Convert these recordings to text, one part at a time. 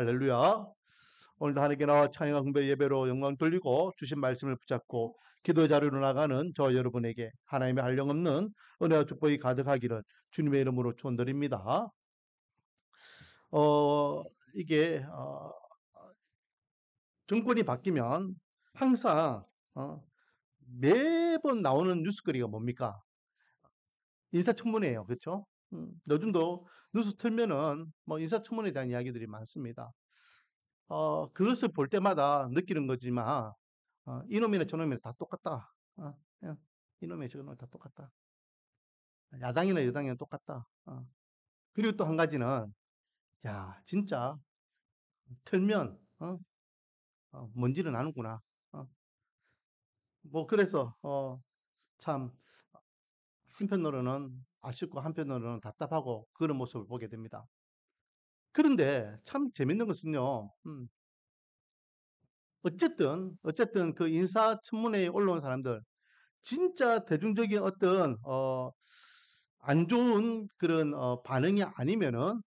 할렐루야. 오늘도 하나님께 나와 찬양과 경배 예배로 영광 돌리고 주신 말씀을 붙잡고 기도의 자리로 나가는 저 여러분에게 하나님의 한량없는 은혜와 축복이 가득하기를 주님의 이름으로 축원드립니다. 이게 정권이 바뀌면 항상 매번 나오는 뉴스거리가 뭡니까? 인사청문회예요. 그렇죠? 요즘도 뉴스 틀면은 뭐 인사청문회에 대한 이야기들이 많습니다. 그것을 볼 때마다 느끼는 거지만 이놈이나 저놈이나 다 똑같다. 그냥 이놈이나 저놈이나 다 똑같다. 야당이나 여당이나 똑같다. 그리고 또 한 가지는 야 진짜 틀면 뭔지는 아는구나. 뭐 그래서 참 한편으로는 아쉽고 한편으로는 답답하고 그런 모습을 보게 됩니다. 그런데 참 재밌는 것은요. 어쨌든 그 인사청문회에 올라온 사람들 진짜 대중적인 어떤 안 좋은 그런 반응이 아니면은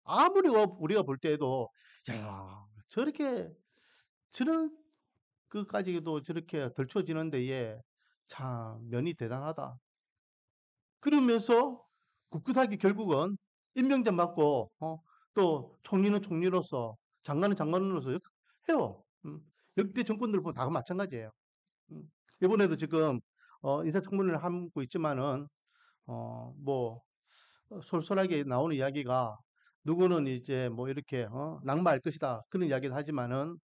아무리 우리가 볼 때에도 야 저렇게 저런 그까지도 저렇게 덜쳐지는 데에 참 면이 대단하다. 그러면서 꿋꿋하게 결국은 임명장 받고 또 총리는 총리로서 장관은 장관으로서 해요. 역대 정권들 보면 다 마찬가지예요. 음. 이번에도 지금 인사청문회를 하고 있지만은 뭐 솔솔하게 나오는 이야기가 누구는 이제 뭐 이렇게 낙마할 것이다 그런 이야기도 하지만은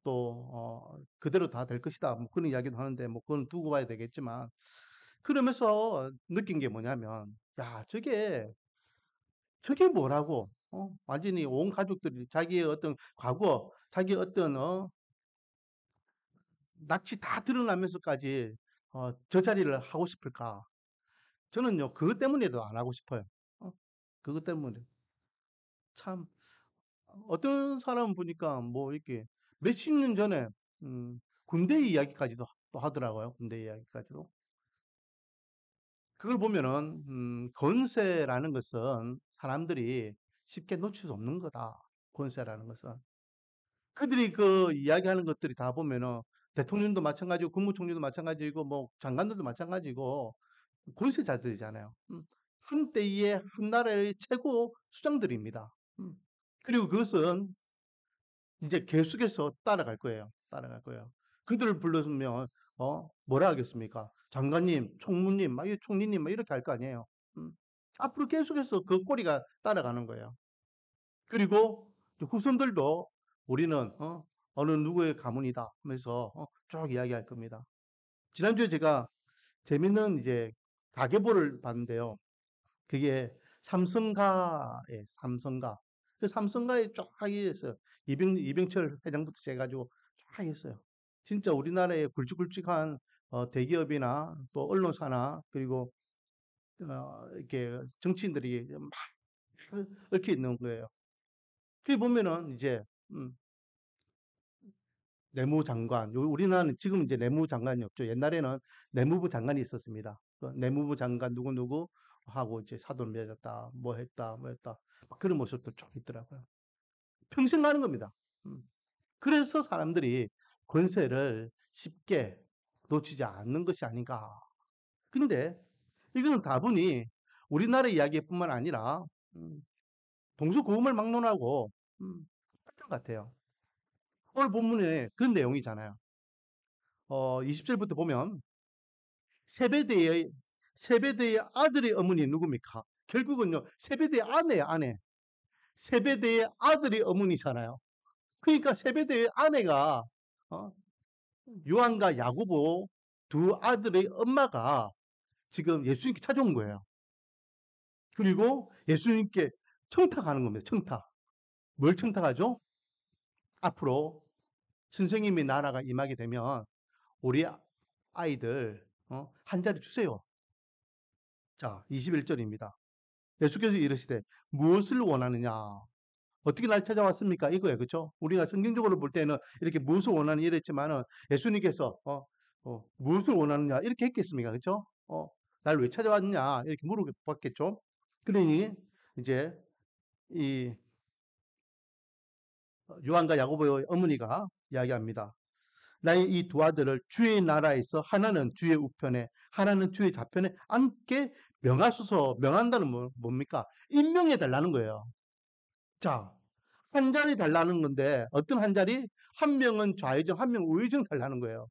또 그대로 다 될 것이다 뭐 그런 이야기도 하는데 뭐 그건 두고 봐야 되겠지만 그러면서 느낀 게 뭐냐면 야 저게 뭐라고 완전히 온 가족들이 자기의 어떤 과거 자기의 어떤 낯이 다 드러나면서까지 저 자리를 하고 싶을까? 저는요, 그것 때문에도 안 하고 싶어요. 그것 때문에. 참, 어떤 사람 보니까 뭐 이렇게 몇십 년 전에, 군대 이야기까지도 또 하더라고요. 군대 이야기까지도. 그걸 보면은, 권세라는 것은 사람들이 쉽게 놓칠 수 없는 거다. 권세라는 것은. 그들이 그 이야기하는 것들이 다 보면은 대통령도 마찬가지고 국무총리도 마찬가지고 뭐 장관들도 마찬가지고 권세자들이잖아요. 한때의 한 나라의 최고 수장들입니다. 그리고 그것은 이제 계속해서 따라갈 거예요. 따라갈 거예요. 그들을 불러주면 뭐라 하겠습니까? 장관님, 총무님, 막 총리님 막 이렇게 할 거 아니에요. 음. 앞으로 계속해서 그 꼬리가 따라가는 거예요. 그리고 후손들도 우리는 어느 누구의 가문이다 하면서 쭉 이야기할 겁니다. 지난주에 제가 재밌는 이제 가계부를 봤는데요. 그게 삼성가에 삼성가. 그 삼성가에 쫙 있어요. 이병철 회장부터 해가지고 쫙 있어요. 진짜 우리나라의 굵직굵직한 대기업이나 또 언론사나 그리고 이렇게 정치인들이 막 얽혀 있는 거예요. 그게 보면은 이제 음, 내무장관, 우리나라는 지금 이제 내무장관이 없죠. 옛날에는 내무부 장관이 있었습니다. 그 내무부 장관 누구 하고 이제 사돈 맺었다, 뭐 했다, 뭐 했다. 막 그런 모습도 쭉 있더라고요. 평생 가는 겁니다. 음. 그래서 사람들이 권세를 쉽게 놓치지 않는 것이 아닌가. 근데 이거는 다분히 우리나라 이야기뿐만 아니라 동서고금을 막론하고 똑같은 것 같아요. 오늘 본문에 그런 내용이잖아요. 20절부터 보면 세베대의 세베대의 아들의 어머니 누굽니까? 결국은요 세베대의 아내예요, 아내. 세베대의 아들의 어머니잖아요. 그러니까 세베대의 아내가 어, 요한과 야고보 두 아들의 엄마가 지금 예수님께 찾아온 거예요. 그리고 예수님께 청탁하는 겁니다. 청탁. 뭘 청탁하죠? 앞으로 선생님의 나라가 임하게 되면 우리 아이들 한 자리 주세요. 자, 21절입니다. 예수께서 이르시되 무엇을 원하느냐? 어떻게 날 찾아왔습니까? 이거예요. 그렇죠? 우리가 성경적으로 볼 때는 이렇게 무엇을 원하느냐 이랬지만은 예수님께서 무엇을 원하느냐 이렇게 했겠습니까? 그렇죠? 날 왜 찾아왔냐? 이렇게 물어봤겠죠? 그러니 이제 이 요한과 야고보의 어머니가 이야기합니다. 나의 이 두 아들을 주의 나라에서 하나는 주의 우편에 하나는 주의 좌편에 함께 명하소서. 명한다는 뭡니까? 임명해 달라는 거예요. 자, 한 자리 달라는 건데 어떤 한 자리? 한 명은 좌회전, 한 명은 우회전 달라는 거예요.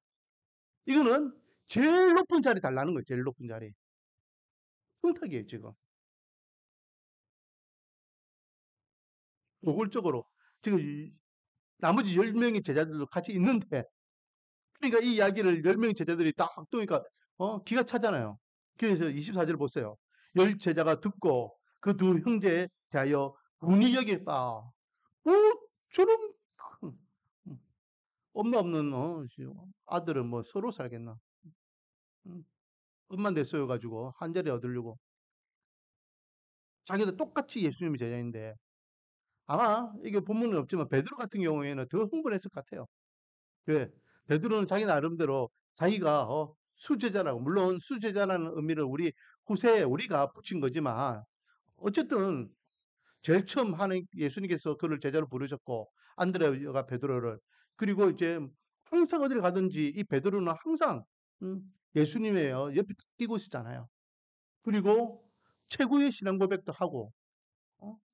이거는 제일 높은 자리 달라는 거예요. 제일 높은 자리. 선택이에요, 지금. 노골적으로. 지금 나머지 10명의 제자들도 같이 있는데 그러니까 이 이야기를 10명의 제자들이 딱 뜨니까 기가 차잖아요. 그래서 24절 보세요. 10제자가 듣고 그 두 형제에 대하여 분이 여겼다. 저런 음, 엄마 없는 아들은 뭐 서로 살겠나. 음, 엄마 내쏘여가지고 한 자리 얻으려고 자기도 똑같이 예수님이 제자인데 아마 이게 본문은 없지만 베드로 같은 경우에는 더 흥분했을 것 같아요. 왜? 베드로는 자기 나름대로 자기가 수제자라고 물론 수제자라는 의미를 우리 후세에 우리가 붙인 거지만 어쨌든 제일 처음 하는 예수님께서 그를 제자로 부르셨고 안드레가 베드로를 그리고 이제 항상 어디를 가든지 이 베드로는 항상 음, 예수님의 옆에 끼고 있었잖아요. 그리고 최고의 신앙 고백도 하고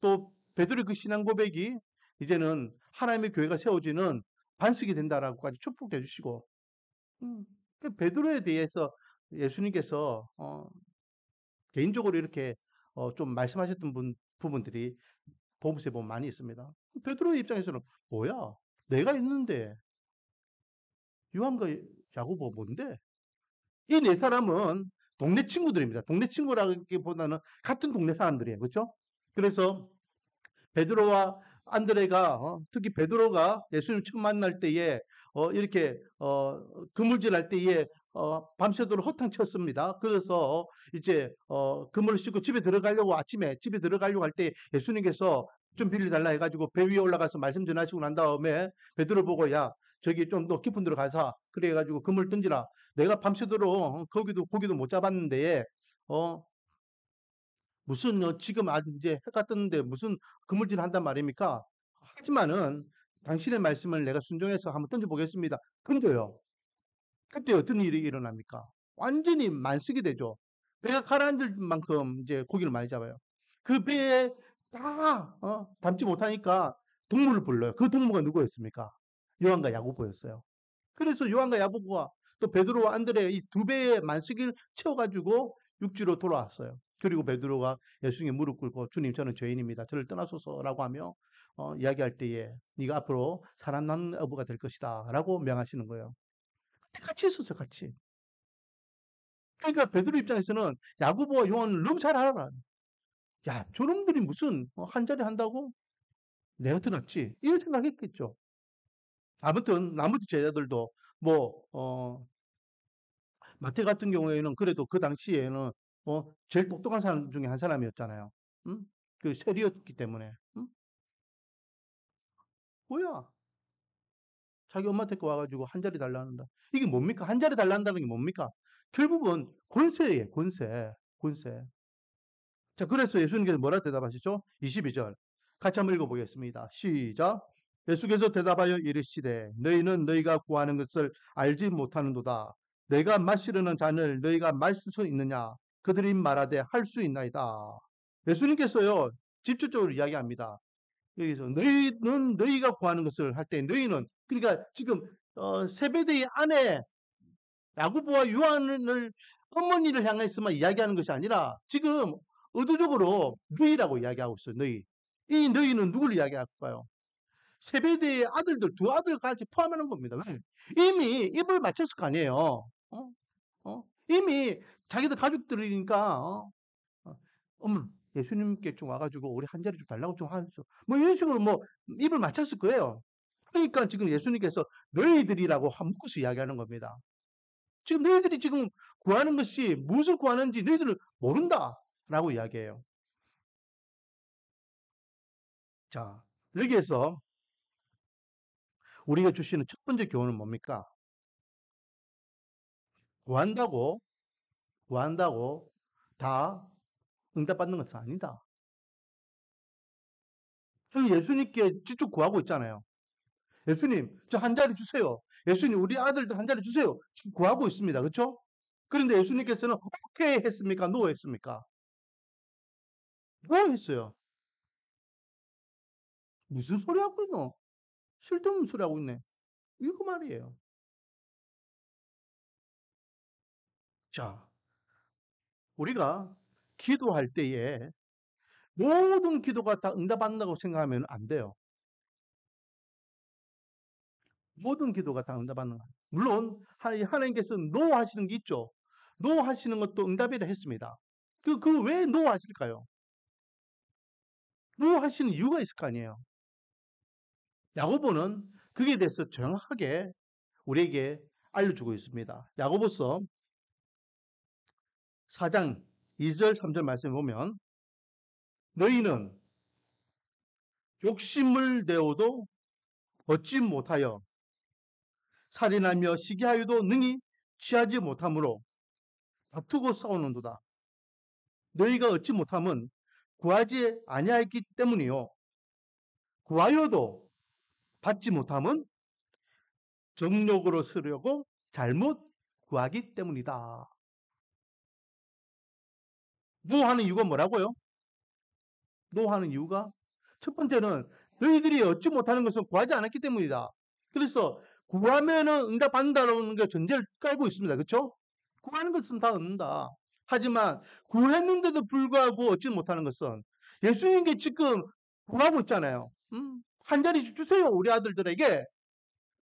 또 베드로의 그 신앙 고백이 이제는 하나님의 교회가 세워지는 반석이 된다라고까지 축복해 주시고 그 베드로에 대해서 예수님께서 개인적으로 이렇게 좀 말씀하셨던 부분들이 보험스에 보면 많이 있습니다. 베드로의 입장에서는 뭐야? 내가 있는데 요한과 야고보 뭔데? 이 네 사람은 동네 친구들입니다. 동네 친구라기보다는 같은 동네 사람들이에요. 그렇죠? 그래서 베드로와 안드레가 특히 베드로가 예수님 처음 만날 때에 이렇게 그물질할 때에 밤새도록 허탕쳤습니다. 그래서 이제 그물을 싣고 집에 들어가려고 아침에 집에 들어가려고 할 때 예수님께서 좀 빌려달라 해가지고 배 위에 올라가서 말씀 전하시고 난 다음에 베드로 보고 야 저기 좀 더 깊은 데로 가서 그래 가지고 그물 던지라. 내가 밤새도록 거기도 고기도 못 잡았는데 어 무슨 지금 아직 이제 해가 떴는데 무슨 그물질 한단 말입니까? 하지만은 당신의 말씀을 내가 순종해서 한번 던져보겠습니다. 던져요. 그때 어떤 일이 일어납니까? 완전히 만쓰게 되죠. 배가 가라앉을 만큼 이제 고기를 많이 잡아요. 그 배에 다 담지 못하니까 동물을 불러요. 그 동물가 누구였습니까? 요한과 야고보였어요. 그래서 요한과 야고보와 또 베드로와 안드레 이 두 배의 만쓰기를 채워가지고 육지로 돌아왔어요. 그리고 베드로가 예수님께 무릎 꿇고 주님 저는 죄인입니다. 저를 떠나소서라고 하며 이야기할 때에 네가 앞으로 사람 낳는 어부가 될 것이다라고 명하시는 거예요. 같이 있었어요, 같이. 그러니까 베드로 입장에서는 야고보와 요한을 너무 잘 알아. 야, 저놈들이 무슨 한 자리 한다고? 내가 더 낫지. 이런 생각했겠죠. 아무튼 나머지 제자들도 뭐 마태 같은 경우에는 그래도 그 당시에는 제일 똑똑한 사람 중에 한 사람이었잖아요. 응? 그 세리였기 때문에. 응? 뭐야? 자기 엄마 데리고 와가지고 한 자리 달라는다. 이게 뭡니까? 한 자리 달란다는 게 뭡니까? 결국은 권세예요, 권세. 권세. 자, 그래서 예수님께서 뭐라 대답하시죠? 22절. 같이 한번 읽어보겠습니다. 시작. 예수께서 대답하여 이르시되 너희는 너희가 구하는 것을 알지 못하는도다. 내가 마시려는 잔을 너희가 마실 수 있느냐? 그들이 말하되 할 수 있나이다. 예수님께서요 직접적으로 이야기합니다. 여기서 너희는 너희가 구하는 것을 할 때 너희는 그러니까 지금 세베대의 아내 야고보와 요한을 어머니를 향해서만 이야기하는 것이 아니라 지금 의도적으로 너희라고 이야기하고 있어요. 너희. 이 너희는 누굴 이야기할까요? 세베대의 아들들 두 아들까지 포함하는 겁니다. 왜? 이미 입을 맞췄을 거 아니에요. 이미 자기들 가족들이니까 어머 예수님께 좀 와가지고 우리 한 자리 좀 달라고 좀 하죠. 뭐 이런 식으로 뭐 입을 맞췄을 거예요. 그러니까 지금 예수님께서 너희들이라고 묶어서 이야기하는 겁니다. 지금 너희들이 지금 구하는 것이 무엇을 구하는지 너희들은 모른다라고 이야기해요. 자, 여기에서 우리가 주시는 첫 번째 교훈은 뭡니까? 구한다고, 구한다고 다 응답받는 것은 아니다. 저희 예수님께 직접 구하고 있잖아요. 예수님, 저 한 자리 주세요. 예수님, 우리 아들도 한 자리 주세요. 지금 구하고 있습니다. 그렇죠? 그런데 예수님께서는 오케이 했습니까? 노 했습니까? 노 했어요. 무슨 소리 하고 있노? 쓸데없는 소리 하고 있네. 이거 말이에요. 자, 우리가 기도할 때에 모든 기도가 다 응답받는다고 생각하면 안 돼요. 모든 기도가 다 응답받는 거예요. 물론 하나님께서 노 하시는 게 있죠. 노 하시는 것도 응답이라 했습니다. 그 왜 노 하실까요? 노 하시는 이유가 있을 거 아니에요. 야고보는 그에 대해서 정확하게 우리에게 알려주고 있습니다. 야고보서 4장 2절 3절 말씀을 보면 너희는 욕심을 내어도 얻지 못하여 살인하며 시기하여도 능히 취하지 못하므로 다투고 싸우는도다. 너희가 얻지 못함은 구하지 아니하였기 때문이요. 구하여도 받지 못함은 정욕으로 쓰려고 잘못 구하기 때문이다. 노하는 이유가 뭐라고요? 노하는 이유가 첫 번째는 너희들이 얻지 못하는 것은 구하지 않았기 때문이다. 그래서 구하면은 응답받는다는 게 전제를 깔고 있습니다. 그렇죠? 구하는 것은 다 얻는다. 하지만 구했는데도 불구하고 얻지 못하는 것은 예수님께 지금 구하고 있잖아요. 한 자리 주세요. 우리 아들들에게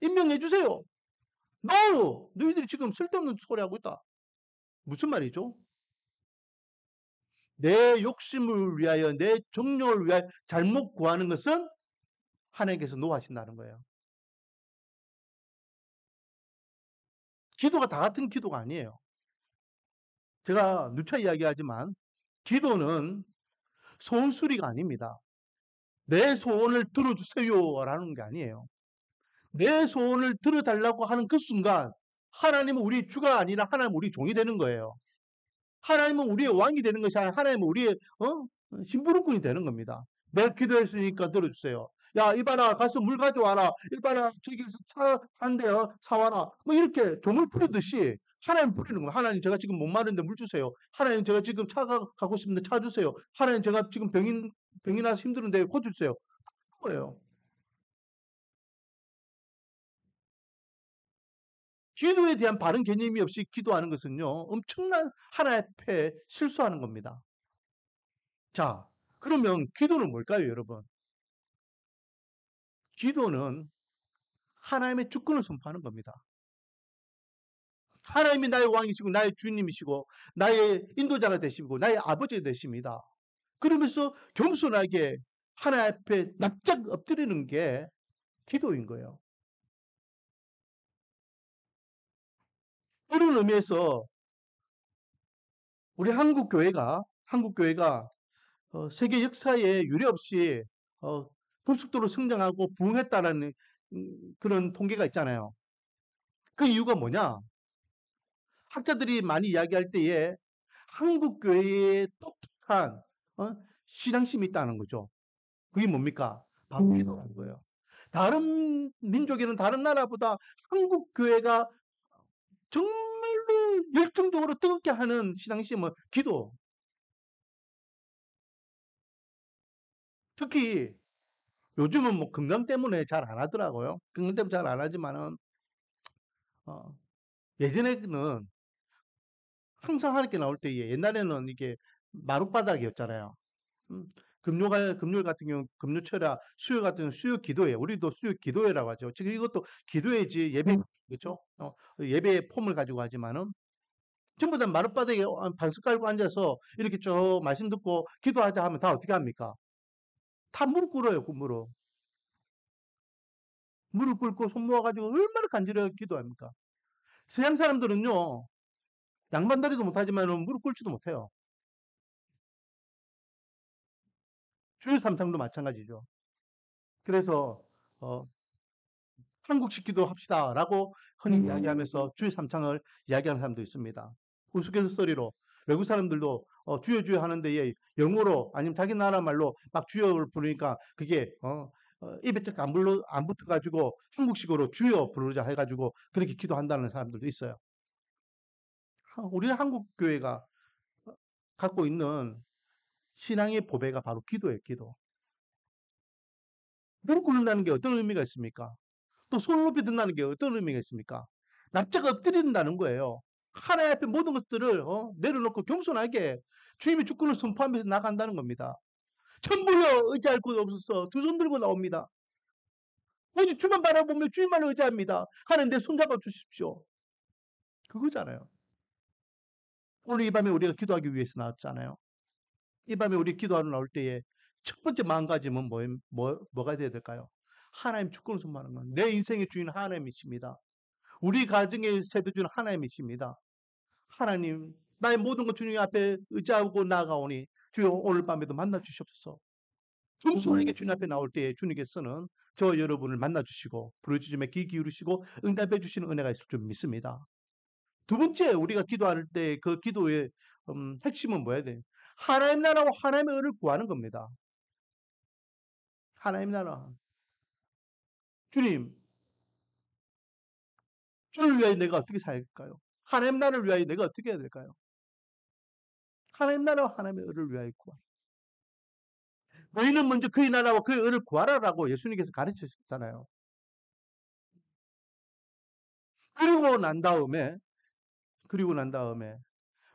임명해 주세요. No! 너희들이 지금 쓸데없는 소리 하고 있다. 무슨 말이죠? 내 욕심을 위하여 내 정욕을 위하여 잘못 구하는 것은 하나님께서 노하신다는 거예요. 기도가 다 같은 기도가 아니에요. 제가 누차 이야기하지만 기도는 소원수리가 아닙니다. 내 소원을 들어주세요라는 게 아니에요. 내 소원을 들어달라고 하는 그 순간 하나님은 우리 주가 아니라 하나님은 우리 종이 되는 거예요. 하나님은 우리의 왕이 되는 것이 아니라 하나님은 우리의 심부름꾼이 되는 겁니다. 내가 기도했으니까 들어주세요. 야, 이봐라, 가서 물 가져와라. 이봐라, 저기서 차 한 대 사와라. 뭐 이렇게 종을 부르듯이 하나님 부르는 거예요. 하나님, 제가 지금 목마른데 물 주세요. 하나님, 제가 지금 차가 가고 싶은데 차 주세요. 하나님, 제가 지금 병이 나서 힘드는데 고쳐 주세요. 그거예요. 기도에 대한 바른 개념이 없이 기도하는 것은요, 엄청난 하나님 앞에 실수하는 겁니다. 자, 그러면 기도는 뭘까요, 여러분? 기도는 하나님의 주권을 선포하는 겁니다. 하나님이 나의 왕이시고 나의 주님이시고 나의 인도자가 되시고 나의 아버지가 되십니다. 그러면서 겸손하게 하나님 앞에 납작 엎드리는 게 기도인 거예요. 이런 의미에서 우리 한국 교회가 세계 역사에 유례없이 급속도로 성장하고 부흥했다라는 그런 통계가 있잖아요. 그 이유가 뭐냐? 학자들이 많이 이야기할 때에 한국 교회에 똑똑한 신앙심이 있다는 거죠. 그게 뭡니까? 바로 기도라는 거예요. 다른 민족에는 다른 나라보다 한국 교회가 정말로 열정적으로 뜨겁게 하는 신앙심은 기도. 특히 요즘은 뭐 건강 때문에 잘 안 하더라고요. 건강 때문에 잘 안 하지만은 어, 예전에는 항상 하나님께 나올 때에 옛날에는 이게 마룻바닥이었잖아요. 음, 금요일 같은 경우 금요철야, 수요 같은 경우 수요 기도회, 우리도 수요 기도회라고 하죠. 지금 이것도 기도회지 예배 그렇죠? 예배의 폼을 가지고 하지만은 전부 다 마룻바닥에 반석 깔고 앉아서 이렇게 쭉 말씀 듣고 기도하자 하면 다 어떻게 합니까? 다 무릎 꿇어요, 그 무릎. 무릎 꿇고 손 모아가지고 얼마나 간절하게 기도합니까? 서양 사람들은요, 양반다리도 못하지만 무릎 꿇지도 못해요. 주일 삼창도 마찬가지죠. 그래서 어, 한국식 기도합시다라고 흔히 이야기하면서 주일 삼창을 이야기하는 사람도 있습니다. 우스갯소리로 외국 사람들도 주여 주여 하는데 영어로 아니면 자기 나라 말로 막 주여를 부르니까 그게 입에 딱 안 붙어가지고 한국식으로 주여 부르자 해가지고 그렇게 기도한다는 사람들도 있어요. 우리 한국 교회가 갖고 있는 신앙의 보배가 바로 기도예요, 기도. 무릎 꿇는다는 게 어떤 의미가 있습니까? 또 손 높이 든다는 게 어떤 의미가 있습니까? 납작 엎드린다는 거예요. 하나님 앞에 모든 것들을 내려놓고 겸손하게 주님의 주권을 선포하면서 나간다는 겁니다. 전부여 의지할 곳 없어서 두 손 들고 나옵니다. 오직 주만 바라보며 주님만 의지합니다. 하나님 내 손잡아 주십시오. 그거잖아요. 오늘 이 밤에 우리가 기도하기 위해서 나왔잖아요. 이 밤에 우리 기도하러 나올 때에 첫 번째 마음가짐은 뭐가 돼야 될까요? 하나님 주권을 선포하는 건 내 인생의 주인 하나님이십니다. 우리 가정의 세대주인 하나님이십니다. 하나님, 나의 모든 것 주님 앞에 의지하고 나아가오니 주여 오늘 밤에도 만나 주시옵소서. 겸손하게 주님 앞에 나올 때에 주님께서는 저 여러분을 만나 주시고 부르짖음에 귀 기울이시고 응답해 주시는 은혜가 있을 줄 믿습니다. 두 번째 우리가 기도할 때 그 기도의 핵심은 뭐야 돼? 하나님 나라와 하나님의 은혜를 구하는 겁니다. 하나님 나라. 주님, 주를 위하여 내가 어떻게 살까요? 하나님 나라를 위하여 내가 어떻게 해야 될까요? 하나님 나라와 하나님의 은혜를 위하여 구하. 너희는 먼저 그의 나라와 그의 은혜를 구하라라고 예수님께서 가르치셨잖아요. 그리고 난 다음에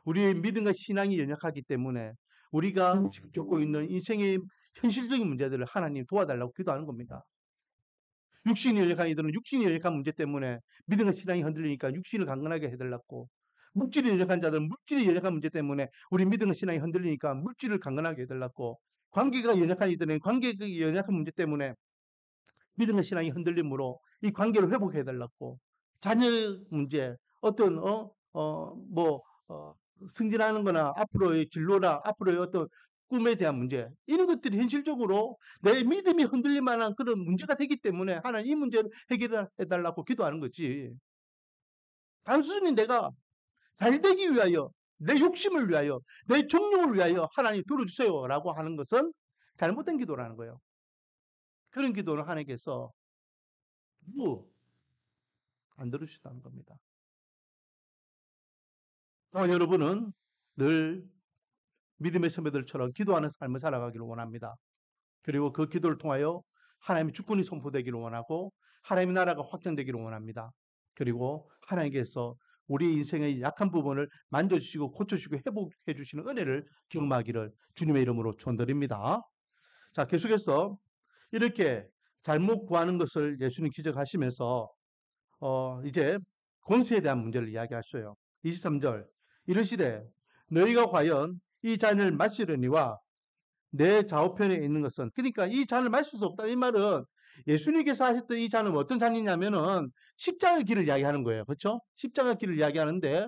우리의 믿음과 신앙이 연약하기 때문에 우리가 지금 겪고 있는 인생의 현실적인 문제들을 하나님 도와달라고 기도하는 겁니다. 육신이 연약한 이들은 육신이 연약한 문제 때문에 믿음과 신앙이 흔들리니까 육신을 강건하게 해달라고, 물질이 연약한 자들은 물질이 연약한 문제 때문에 우리 믿음과 신앙이 흔들리니까 물질을 강건하게 해달라고, 관계가 연약한 이들은 관계가 연약한 문제 때문에 믿음과 신앙이 흔들림으로 이 관계를 회복해달라고, 자녀 문제, 어떤 승진하는 거나 앞으로의 진로나 앞으로의 어떤 꿈에 대한 문제, 이런 것들이 현실적으로 내 믿음이 흔들릴 만한 그런 문제가 되기 때문에 하나님 이 문제를 해결해 달라고 기도하는 거지. 단순히 내가 잘 되기 위하여, 내 욕심을 위하여, 내 정욕을 위하여 하나님 들어주세요 라고 하는 것은 잘못된 기도라는 거예요. 그런 기도는 하나님께서 안 들으시다는 겁니다. 여러분은 늘 믿음의 선배들처럼 기도하는 삶을 살아가기를 원합니다. 그리고 그 기도를 통하여 하나님의 주권이 선포되기를 원하고 하나님의 나라가 확장되기를 원합니다. 그리고 하나님께서 우리 인생의 약한 부분을 만져주시고 고쳐주시고 회복해 주시는 은혜를 경험하기를 주님의 이름으로 축원드립니다. 자, 계속해서 이렇게 잘못 구하는 것을 예수님 지적하시면서 이제 권세에 대한 문제를 이야기하셔요. 23절 이르시되 너희가 과연 이 잔을 마시려니와 내 좌우편에 있는 것은, 그러니까 이 잔을 마실 수 없다 이 말은 예수님께서 하셨던 이 잔은 어떤 잔이냐면은 십자가의 길을 이야기하는 거예요. 그렇죠? 십자가의 길을 이야기하는데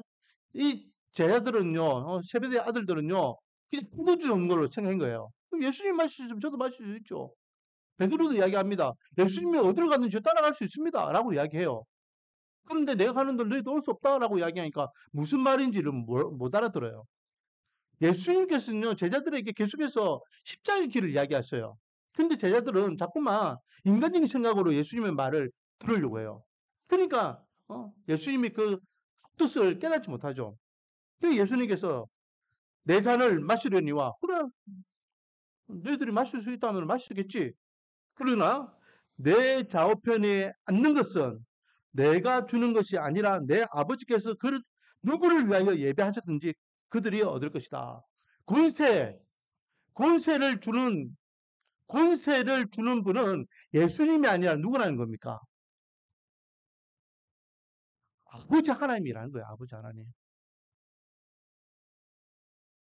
이 제자들은요, 세베대의 아들들은요, 그냥 포도주 는 걸로 생각한 거예요. 예수님 마실 수 있으면 저도 마실 수 있죠. 베드로도 이야기합니다. 예수님이 어디를 갔는지 따라갈 수 있습니다 라고 이야기해요. 그런데 내가 가는 데를 너희도 올 수 없다라고 이야기하니까 무슨 말인지를 못 알아들어요. 예수님께서는요, 제자들에게 계속해서 십자가의 길을 이야기하셔요. 근데 제자들은 자꾸만 인간적인 생각으로 예수님의 말을 들으려고 해요. 그러니까, 예수님이 그 뜻을 깨닫지 못하죠. 그래서 예수님께서 내 잔을 마시려니와, 그래, 너희들이 마실 수 있다면 마시겠지. 그러나 내 좌우편에 앉는 것은 내가 주는 것이 아니라 내 아버지께서 누구를 위하여 예배하셨든지 그들이 얻을 것이다. 권세를 주는 분은 예수님이 아니라 누구라는 겁니까? 아버지 하나님이라는 거예요. 아버지 하나님.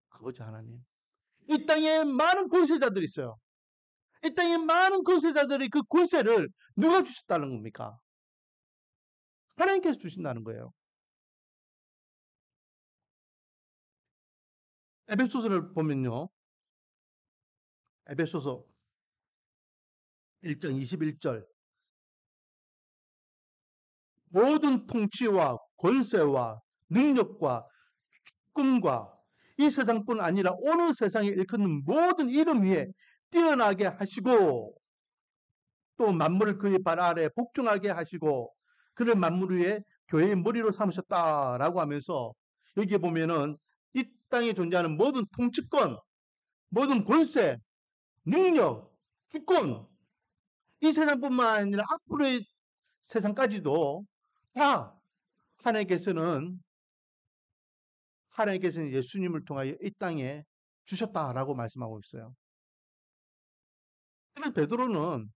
아버지 하나님. 이 땅에 많은 권세자들이 있어요. 이 땅에 많은 권세자들이 그 권세를 누가 주셨다는 겁니까? 하나님께서 주신다는 거예요. 에베소서를 보면요. 에베소서 1장 21절. 모든 통치와 권세와 능력과 주권과 이 세상뿐 아니라 어느 세상에 일컫는 모든 이름 위에 뛰어나게 하시고, 또 만물을 그의 발 아래 복종하게 하시고 그를 만물 위에 교회의 머리로 삼으셨다라고 하면서 여기에 보면은 이 땅에 존재하는 모든 통치권, 모든 권세, 능력, 주권, 이 세상뿐만 아니라 앞으로의 세상까지도 다 하나님께서는 예수님을 통하여 이 땅에 주셨다라고 말씀하고 있어요. 그래서 베드로는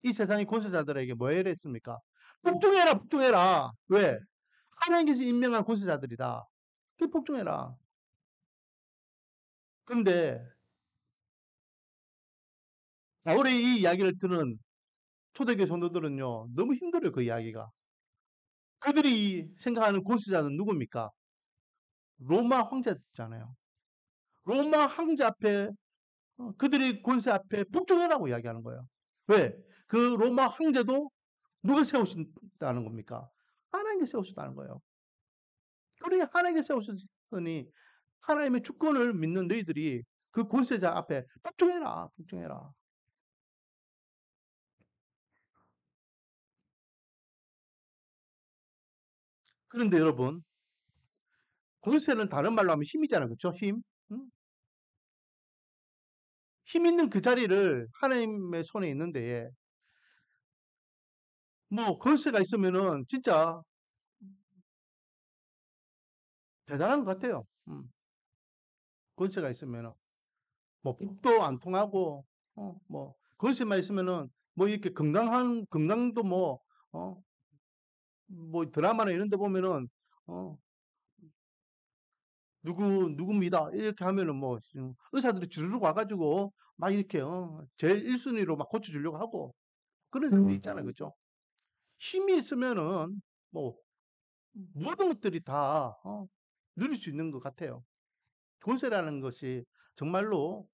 이 세상의 권세자들에게 뭐 해야 했습니까? 복종해라, 복종해라. 왜? 하나님께서 임명한 권세자들이다. 그 복종해라. 그런데 바울의 이 이야기를 듣는 초대교회 성도들은요, 너무 힘들어요, 그 이야기가. 그들이 생각하는 권세자는 누굽니까? 로마 황제잖아요. 로마 황제 앞에, 그들의 권세 앞에 복종해라고 이야기하는 거예요. 왜? 그 로마 황제도 누가 세우신다는 겁니까? 하나님께 세우셨다는 거예요. 그러니 하나님께 세우셨으니 하나님의 주권을 믿는 너희들이 그 권세자 앞에 복종해라, 복종해라. 그런데 여러분, 권세는 다른 말로 하면 힘이잖아요. 그렇죠? 힘. 응? 힘 있는 그 자리를 하나님의 손에 있는데 뭐 권세가 있으면은 진짜 대단한 것 같아요. 권세가 있으면은 뭐 북도 안 통하고 뭐 권세만 있으면은 뭐 이렇게 건강도 어, 뭐 드라마나 이런 데 보면은 어, 누구입니다. 이렇게 하면은 뭐 의사들이 주르륵 와가지고 막 이렇게 제일 1순위로 막 고쳐주려고 하고 그런 일이 있잖아요. 그죠? 힘이 있으면은 뭐 모든 것들이 다 누릴 수 있는 것 같아요. 권세라는 것이 정말로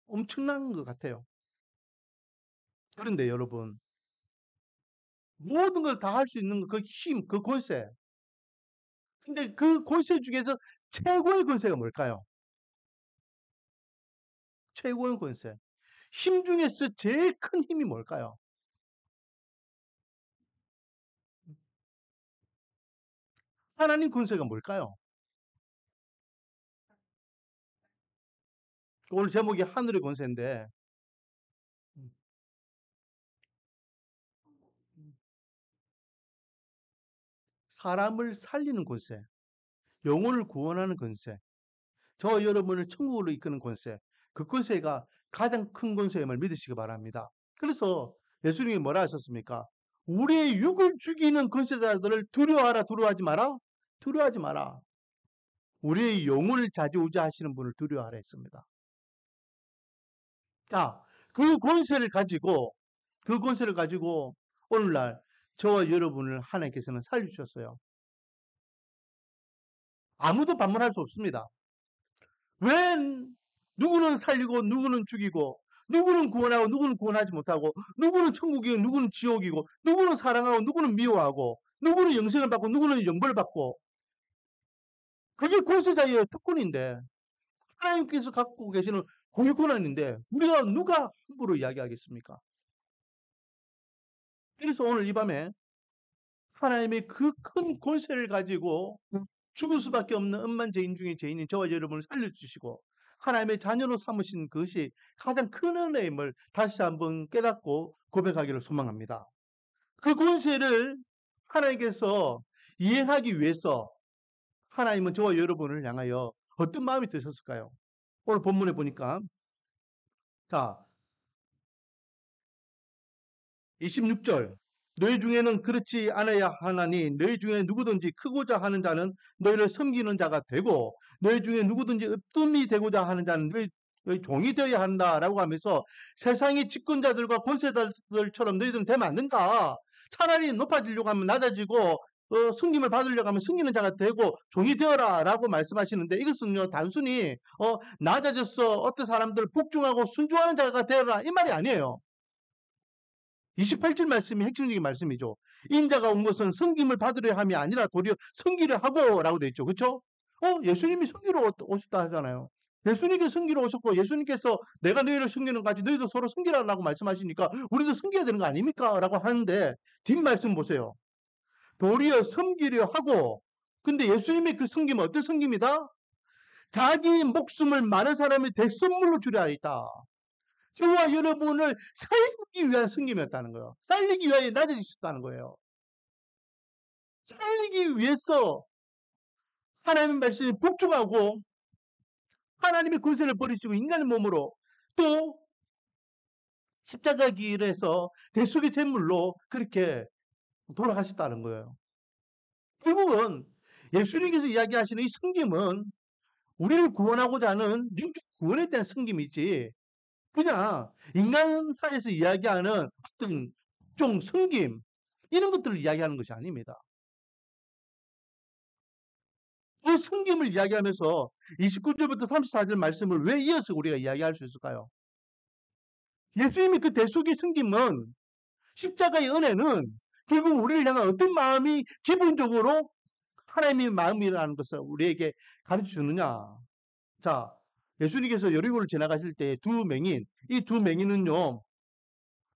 엄청난 것 같아요. 그런데 여러분, 모든 걸 다 할 수 있는 그 힘, 그 권세. 근데 그 권세 중에서 최고의 권세가 뭘까요? 최고의 권세. 힘 중에서 제일 큰 힘이 뭘까요? 하나님 권세가 뭘까요? 오늘 제목이 하늘의 권세인데, 사람을 살리는 권세, 영혼을 구원하는 권세, 저 여러분을 천국으로 이끄는 권세, 그 권세가 가장 큰 권세임을 믿으시기 바랍니다. 그래서 예수님이 뭐라 하셨습니까? 우리의 육을 죽이는 권세자들을 두려워하라, 두려워하지 마라? 두려워하지 마라. 우리의 영혼을 좌지우지하시는 분을 두려워하라 했습니다. 자, 그 권세를 가지고 오늘날 저와 여러분을 하나님께서는 살려주셨어요. 아무도 반문할 수 없습니다. 왜 누구는 살리고 누구는 죽이고 누구는 구원하고 누구는 구원하지 못하고 누구는 천국이고 누구는 지옥이고 누구는 사랑하고 누구는 미워하고 누구는 영생을 받고 누구는 영벌을 받고 그게 권세자의 특권인데 하나님께서 갖고 계시는 공유 권한인데 우리가 누가 함부로 이야기하겠습니까? 그래서 오늘 이 밤에 하나님의 그 큰 권세를 가지고 죽을 수밖에 없는 엄만 죄인 중에 죄인인 저와 여러분을 살려주시고 하나님의 자녀로 삼으신 그것이 가장 큰 은혜임을 다시 한번 깨닫고 고백하기를 소망합니다. 그 권세를 하나님께서 이행하기 위해서 하나님은 저와 여러분을 향하여 어떤 마음이 드셨을까요? 오늘 본문에 보니까 자 26절 너희 중에는 그렇지 않아야 하나니 너희 중에 누구든지 크고자 하는 자는 너희를 섬기는 자가 되고 너희 중에 누구든지 으뜸이 되고자 하는 자는 너희 종이 되어야 한다라고 하면서 세상의 집권자들과 권세자들처럼 너희들은 되면 안 된다. 차라리 높아지려고 하면 낮아지고 승김을 받으려고 하면 승기는 자가 되고 종이 되어라 라고 말씀하시는데 이것은요 단순히 낮아져서 어떤 사람들 복종하고 순종하는 자가 되어라 이 말이 아니에요. 28절 말씀이 핵심적인 말씀이죠. 인자가 온 것은 섬김을 받으려 함이 아니라 도리어 섬기려 하고 라고 되어 있죠. 그렇죠? 예수님이 섬기러 오셨다 하잖아요. 예수님께서 섬기러 오셨고 예수님께서 내가 너희를 섬기는 것 같이 너희도 서로 섬기라고 말씀하시니까 우리도 섬겨야 되는 거 아닙니까? 라고 하는데 뒷말씀 보세요. 도리어 섬기려 하고 근데 예수님의 그 섬김은 어떤 섬김이다? 자기 목숨을 많은 사람의 대선물로 주려 하였다. 저와 여러분을 살리기 위한 섬김이었다는 거예요. 살리기 위하여 낮아지셨다는 거예요. 살리기 위해서 하나님의 말씀에 복종하고 하나님의 권세를 버리시고 인간의 몸으로 또 십자가 길에서 대속의 제물로 그렇게 돌아가셨다는 거예요. 결국은 예수님께서 이야기하시는 이 섬김은 우리를 구원하고자 하는 영적 구원에 대한 섬김이지 그냥 인간사에서 이야기하는 어떤 좀 섬김 이런 것들을 이야기하는 것이 아닙니다. 그 섬김을 이야기하면서 29절부터 34절 말씀을 왜 이어서 우리가 이야기할 수 있을까요? 예수님의 그 대속의 섬김은 십자가의 은혜는 결국 우리를 향한 어떤 마음이 기본적으로 하나님의 마음이라는 것을 우리에게 가르쳐 주느냐. 자, 예수님께서 여리고를 지나가실 때 두 맹인, 이 두 맹인은요,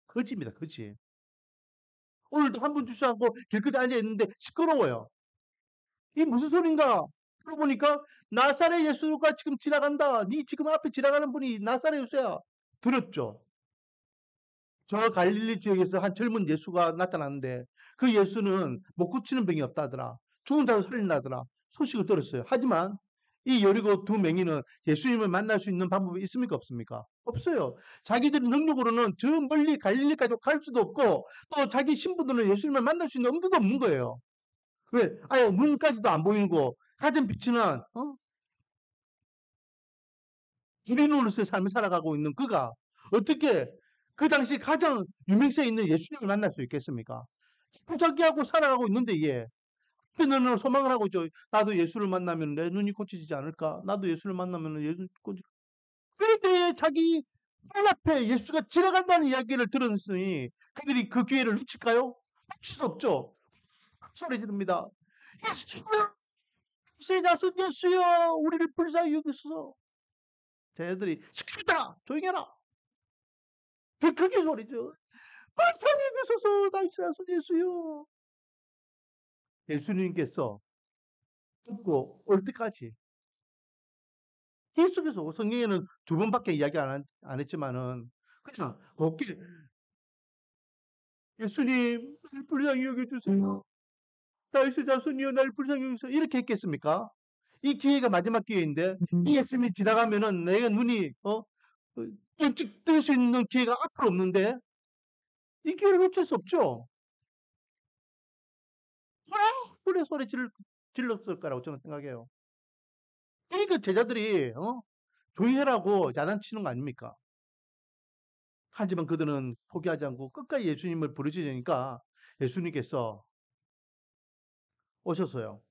거지입니다, 거지. 오늘도 한 분 주지 않고 길거리에 앉아 있는데 시끄러워요. 이 무슨 소린가? 들어보니까 나사렛 예수가 지금 지나간다. 네 지금 앞에 지나가는 분이 나사렛 예수야. 들었죠? 저 갈릴리 지역에서 한 젊은 예수가 나타났는데 그 예수는 못 고치는 병이 없다더라. 죽은 자도 살린다더라. 소식을 들었어요. 하지만 이 여리고 두 맹인은 예수님을 만날 수 있는 방법이 있습니까? 없습니까? 없어요. 자기들의 능력으로는 저 멀리 갈릴리까지 갈 수도 없고 또 자기 신부들은 예수님을 만날 수 있는 엄두도 없는 거예요. 왜? 아예 눈까지도 안 보이고 가진 빛이는 주인으로서의 삶을 살아가고 있는 그가 어떻게 그 당시 가장 유명세에 있는 예수님을 만날 수 있겠습니까? 부자기하고 살아가고 있는데 얘 너는 소망을 하고 있죠. 나도 예수를 만나면 내 눈이 고쳐지지 않을까? 나도 예수를 만나면 예수 고치. 그런데 자기 눈앞에 예수가 지나간다는 이야기를 들었으니 그들이 그 기회를 놓칠까요? 놓칠 수 없죠. 소리 지릅니다. 예수님이여, 자손 예수여, 우리를 불쌍히 여기소서. 쟤들이 시끄럽다, 조용히 해라. 더 크게 소리죠. 불쌍히 여기소서, 자손 예수여. 예수님께서 듣고 올 때까지 계속해서 성경에는 두 번밖에 이야기 안 했지만은 그냥 곱게 예수님 날 불쌍히 여겨주세요. 다윗의 자손이여 날 불쌍히 여겨주세요. 이렇게 했겠습니까? 이 기회가 마지막 기회인데 이 예수님이 지나가면은 내가 눈이 번쩍 뜰 수 있는 기회가 앞으로 없는데 이 기회를 놓칠 수 없죠. 그래 소리 질렀을 거라고 저는 생각해요. 그러니까 제자들이 조용해라고 야단치는 거 아닙니까? 하지만 그들은 포기하지 않고 끝까지 예수님을 부르짖으니까 예수님께서 오셔서요.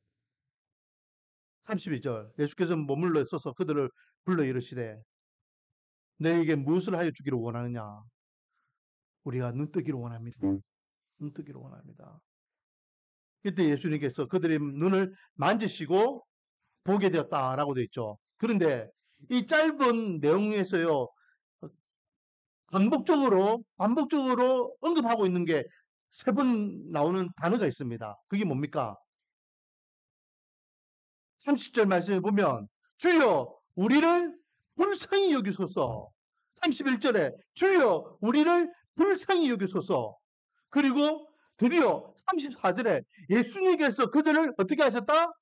32절 예수께서 머물러 서서 그들을 불러 이르시되 너에게 무엇을 하여 주기를 원하느냐? 우리가 눈뜨기를 원합니다. 눈뜨기를 원합니다. 그때 예수님께서 그들의 눈을 만지시고 보게 되었다라고 되어 있죠. 그런데 이 짧은 내용에서요. 반복적으로 언급하고 있는 게 세 번 나오는 단어가 있습니다. 그게 뭡니까? 30절 말씀을 보면 주여 우리를 불쌍히 여기소서. 31절에 주여 우리를 불쌍히 여기소서. 그리고 드디어 34절에 예수님께서 그들을 어떻게 하셨다?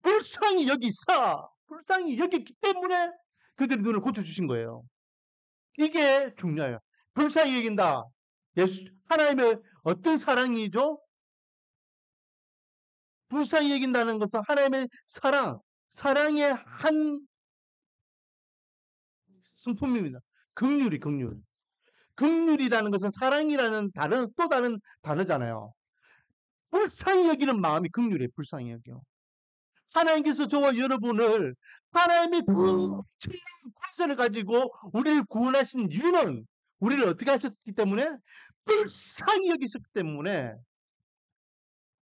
불쌍히 여기기 때문에 그들의 눈을 고쳐주신 거예요. 이게 중요해요. 불쌍히 여긴다. 하나님의 어떤 사랑이죠? 불쌍히 여긴다는 것은 하나님의 사랑의 한 성품입니다. 긍휼. 긍휼이라는 것은 사랑이라는 또 다른 단어잖아요. 불쌍히 여기는 마음이 긍휼이에요. 불쌍히 여겨. 하나님께서 저와 여러분을 하나님의 그 엄청난 권세를 가지고 우리를 구원하신 이유는 우리를 어떻게 하셨기 때문에 불쌍히 여기셨기 때문에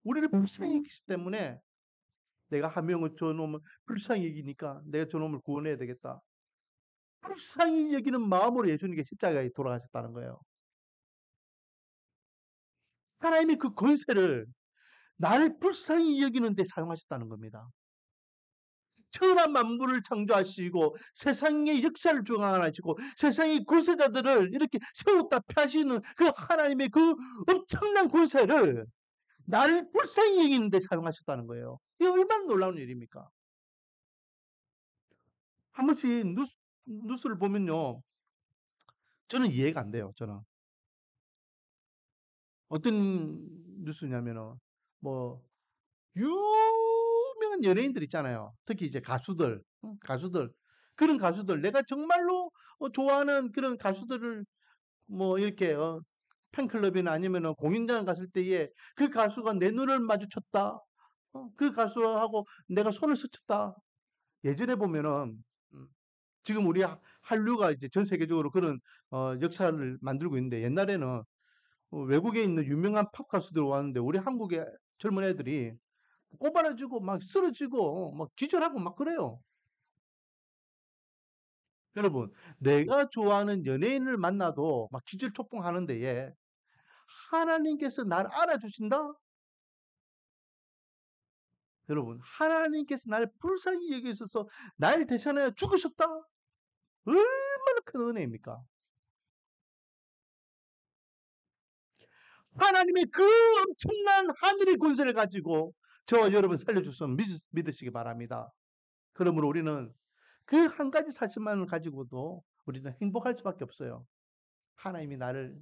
우리를 불쌍히 여기셨기 때문에 내가 한 명을 저놈을 불쌍히 여기니까 내가 저놈을 구원해야 되겠다. 불쌍히 여기는 마음으로 예수님께 십자가에 돌아가셨다는 거예요. 하나님이 그 권세를 나를 불쌍히 여기는 데 사용하셨다는 겁니다. 천하 만물을 창조하시고 세상의 역사를 주관하시고 세상의 권세자들을 이렇게 세웠다 펴시는 그 하나님의 그 엄청난 권세를 나를 불쌍히 여기는 데 사용하셨다는 거예요. 이게 얼마나 놀라운 일입니까? 한 번씩 뉴스를 보면요. 저는 이해가 안 돼요. 저는. 어떤 뉴스냐면은 뭐 유명한 연예인들 있잖아요. 특히 이제 가수들, 가수들. 그런 가수들, 내가 정말로 좋아하는 그런 가수들을 뭐 이렇게 팬클럽이나 아니면은 공연장 갔을 때에 그 가수가 내 눈을 마주쳤다. 그 가수하고 내가 손을 스쳤다. 예전에 보면은 음, 지금 우리 한류가 이제 전 세계적으로 그런 역사를 만들고 있는데 옛날에는 외국에 있는 유명한 팝 가수들 왔는데 우리 한국의 젊은 애들이 꼬바라지고 막 쓰러지고 막 기절하고 막 그래요. 여러분, 내가 좋아하는 연예인을 만나도 막 기절초풍하는 데에 하나님께서 나를 알아주신다? 여러분, 하나님께서 나를 불쌍히 여기셔서 날 대신하여 죽으셨다? 얼마나 큰 은혜입니까? 하나님의 그 엄청난 하늘의 권세를 가지고 저와 여러분 살려주시면 믿으시기 바랍니다. 그러므로 우리는 그 한 가지 사실만을 가지고도 우리는 행복할 수밖에 없어요. 하나님이 나를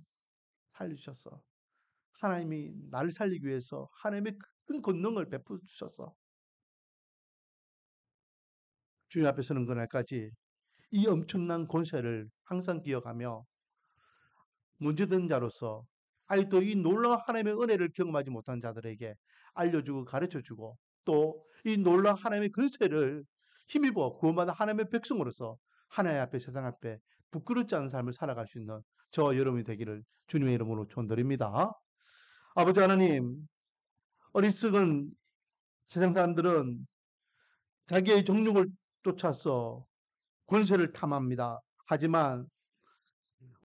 살려주셔서 하나님이 나를 살리기 위해서 하나님의 큰 권능을 베풀어 주셔서 주님 앞에 서는 그날까지 이 엄청난 권세를 항상 기억하며 문제된 자로서 아직도 이 놀라운 하나님의 은혜를 경험하지 못한 자들에게 알려주고 가르쳐주고 또 이 놀라운 하나님의 권세를 힘입어 구원받은 하나님의 백성으로서 하나님 앞에 세상 앞에 부끄럽지 않은 삶을 살아갈 수 있는 저와 여러분이 되기를 주님의 이름으로 축원드립니다. 아버지 하나님, 어리석은 세상 사람들은 자기의 정욕을 쫓아서 권세를 탐합니다. 하지만